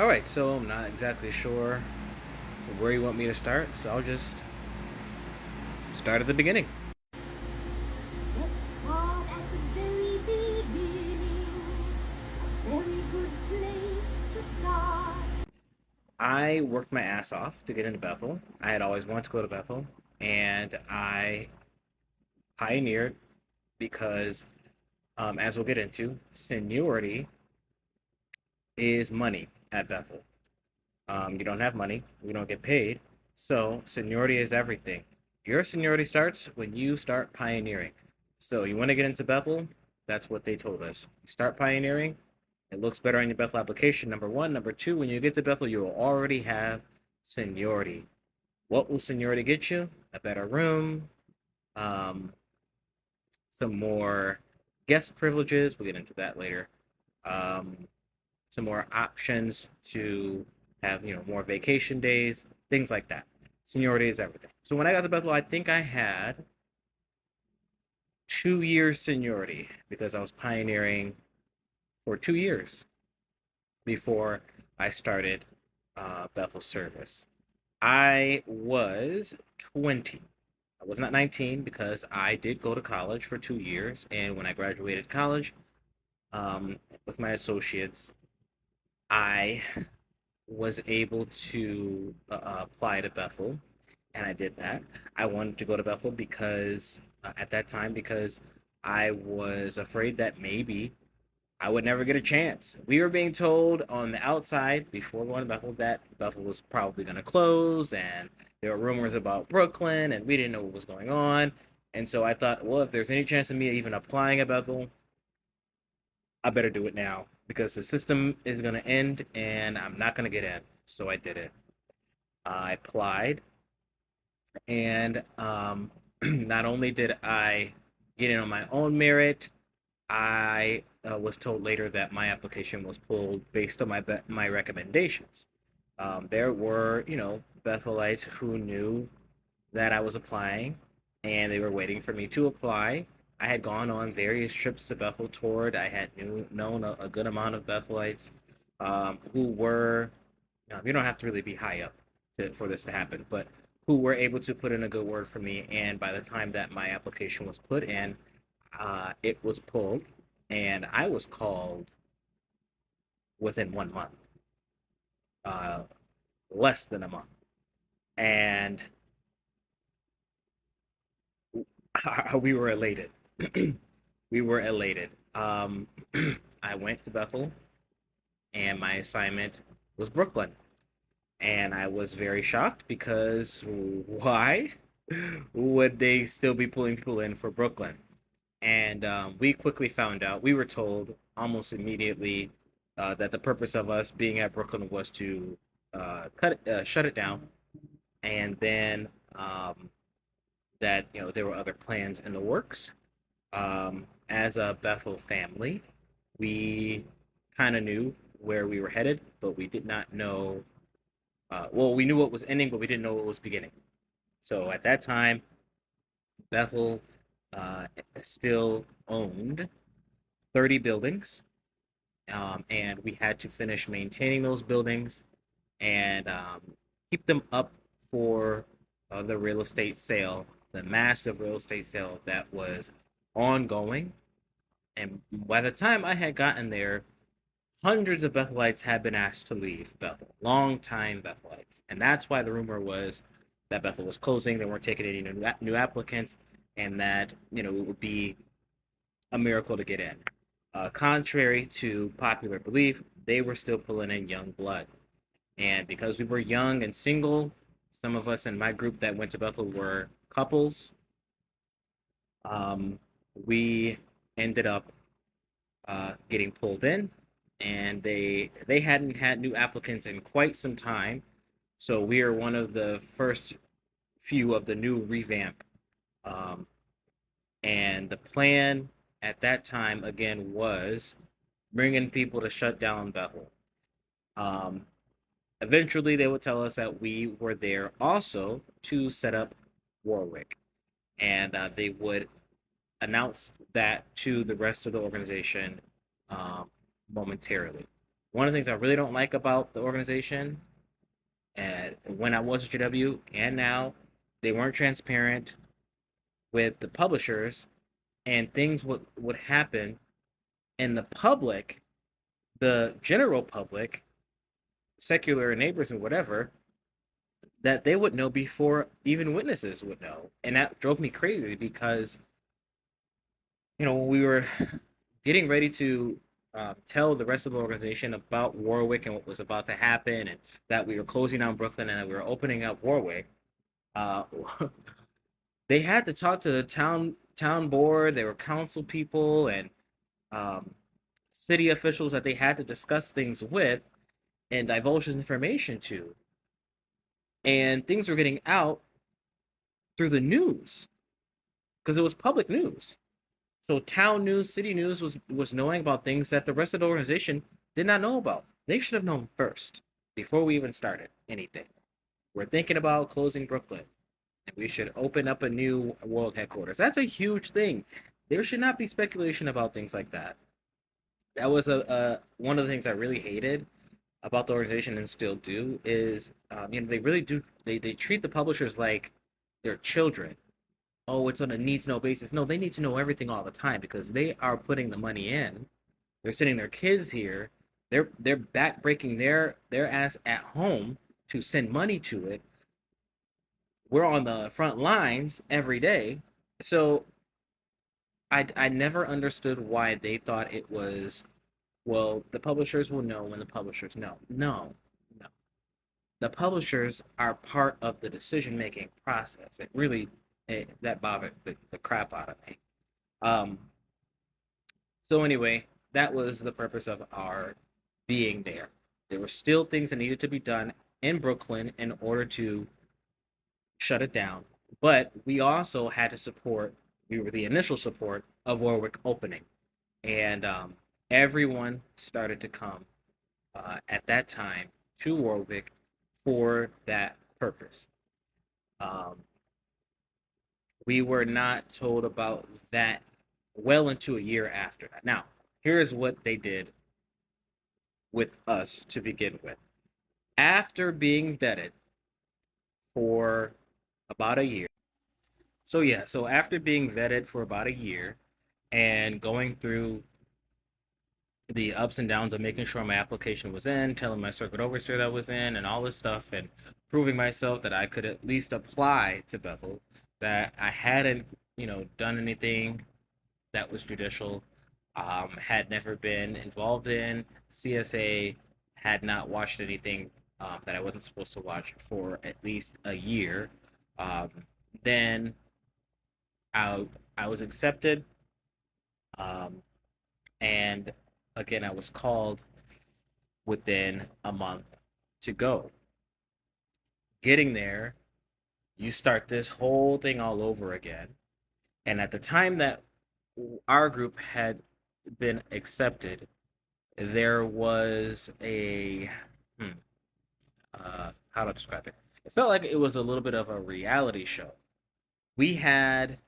Alright, so I'm not exactly sure where you want me to start, so I'll just start at the beginning. Let's start at the very beginning. A very good place to start. I worked my ass off to get into Bethel. I had always wanted to go to Bethel, and I pioneered because, as we'll get into, seniority is money at Bethel. You don't have money, we don't get paid, so seniority is everything. Your seniority starts when you start pioneering. So you want to get into Bethel? That's what they told us. You start pioneering. It looks better on your Bethel application. Number one. Number two, when you get to Bethel, you will already have seniority. What will seniority get you? A better room, um, some more guest privileges. We'll get into that later. Um, some more options to have, more vacation days, things like that. Seniority is everything. So when I got to Bethel, I think I had 2 years seniority because I was pioneering for 2 years before I started Bethel service. I was 20. I was not 19 because I did go to college for 2 years. And when I graduated college with my associates, I was able to apply to Bethel. And I did that. I wanted to go to Bethel because at that time, because I was afraid that maybe I would never get a chance. We were being told on the outside before going to Bethel that Bethel was probably going to close, and there were rumors about Brooklyn, and we didn't know what was going on. And so I thought, well, if there's any chance of me even applying at Bethel, I better do it now because the system is going to end and I'm not going to get in. So I did it. I applied, and not only did I get in on my own merit, I was told later that my application was pulled based on my recommendations. There were, Bethelites who knew that I was applying, and they were waiting for me to apply. I had gone on various trips to Bethel toured. I had known a good amount of Bethelites who were, you don't have to really be high up for this to happen, but who were able to put in a good word for me. And by the time that my application was put in, it was pulled, and I was called within 1 month, uh, less than a month, and we were elated. We were elated. I went to Bethel, and my assignment was Brooklyn, and I was very shocked because why would they still be pulling people in for Brooklyn? And we quickly found out. We were told almost immediately that the purpose of us being at Brooklyn was to shut it down, and then that there were other plans in the works. As a Bethel family, we kind of knew where we were headed, but we did not know. Well, we knew what was ending, but we didn't know what was beginning. So at that time, Bethel uh, still owned 30 buildings, and we had to finish maintaining those buildings and keep them up for the real estate sale, the massive real estate sale that was ongoing. And by the time I had gotten there, hundreds of Bethelites had been asked to leave Bethel, long time Bethelites. And that's why the rumor was that Bethel was closing, they weren't taking any new applicants, and that, it would be a miracle to get in. Contrary to popular belief, they were still pulling in young blood. And because we were young and single, some of us in my group that went to Bethel were couples. Um, we ended up getting pulled in, and they hadn't had new applicants in quite some time. So we are one of the first few of the new revamp. Um, and the plan at that time again was bringing people to shut down Bethel. Um, Eventually, they would tell us that we were there also to set up Warwick, and they would announce that to the rest of the organization um, momentarily. One of the things I really don't like about the organization, and when I was at GW and now, they weren't transparent with the publishers, and things would happen, and the public, the general public, secular neighbors and whatever, that they would know before even witnesses would know. And that drove me crazy because, when we were getting ready to tell the rest of the organization about Warwick and what was about to happen, and that we were closing down Brooklyn and that we were opening up Warwick, uh, they had to talk to the town board. There were council people and um, city officials that they had to discuss things with and divulge information to. And things were getting out through the news because it was public news. So town news, city news was knowing about things that the rest of the organization did not know about. They should have known first before we even started anything. We're thinking about closing Brooklyn, and we should open up a new world headquarters. That's a huge thing. There should not be speculation about things like that. That was a one of the things I really hated about the organization and still do is they really do they treat the publishers like they're children. Oh, it's on a need to know basis. No, they need to know everything all the time because they are putting the money in. They're sending their kids here. They're back breaking their ass at home to send money to it. We're on the front lines every day. So I never understood why they thought it was, well, the publishers will know when the publishers know. No, no. The publishers are part of the decision making process. That bothered the crap out of me. Um, so anyway, that was the purpose of our being there. There were still things that needed to be done in Brooklyn in order to shut it down, but we also had to support. We were the initial support of Warwick opening, and everyone started to come at that time to Warwick for that purpose. Um, we were not told about that well into a year after that. Now, here's what they did with us to begin with. After being vetted for about a year. So, yeah, so after being vetted for about a year and going through the ups and downs of making sure my application was in, telling my circuit overseer that I was in, and all this stuff, and proving myself that I could at least apply to Bethel, that I hadn't, done anything that was judicial, had never been involved in CSA, had not watched anything that I wasn't supposed to watch for at least a year. Um, then I I was accepted, um, and again I was called within a month to go. Getting there, you start this whole thing all over again. And at the time that our group had been accepted, there was a hmm, how to describe it. It felt like it was a little bit of a reality show. We had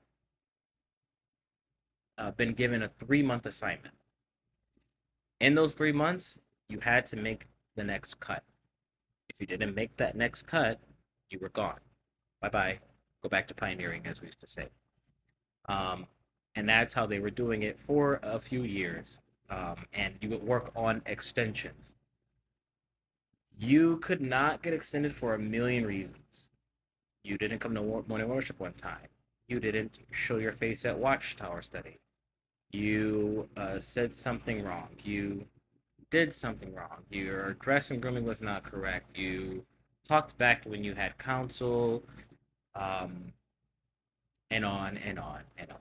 been given a 3 month assignment. In those 3 months, you had to make the next cut. If you didn't make that next cut, you were gone. Bye bye. Go back to pioneering, as we used to say. Um, and that's how they were doing it for a few years. And you would work on extensions. You could not get extended for a million reasons. You didn't come to morning worship one time. You didn't show your face at Watchtower study. You said something wrong. You did something wrong. Your dress and grooming was not correct. You talked back when you had counsel, um, and on and on and on.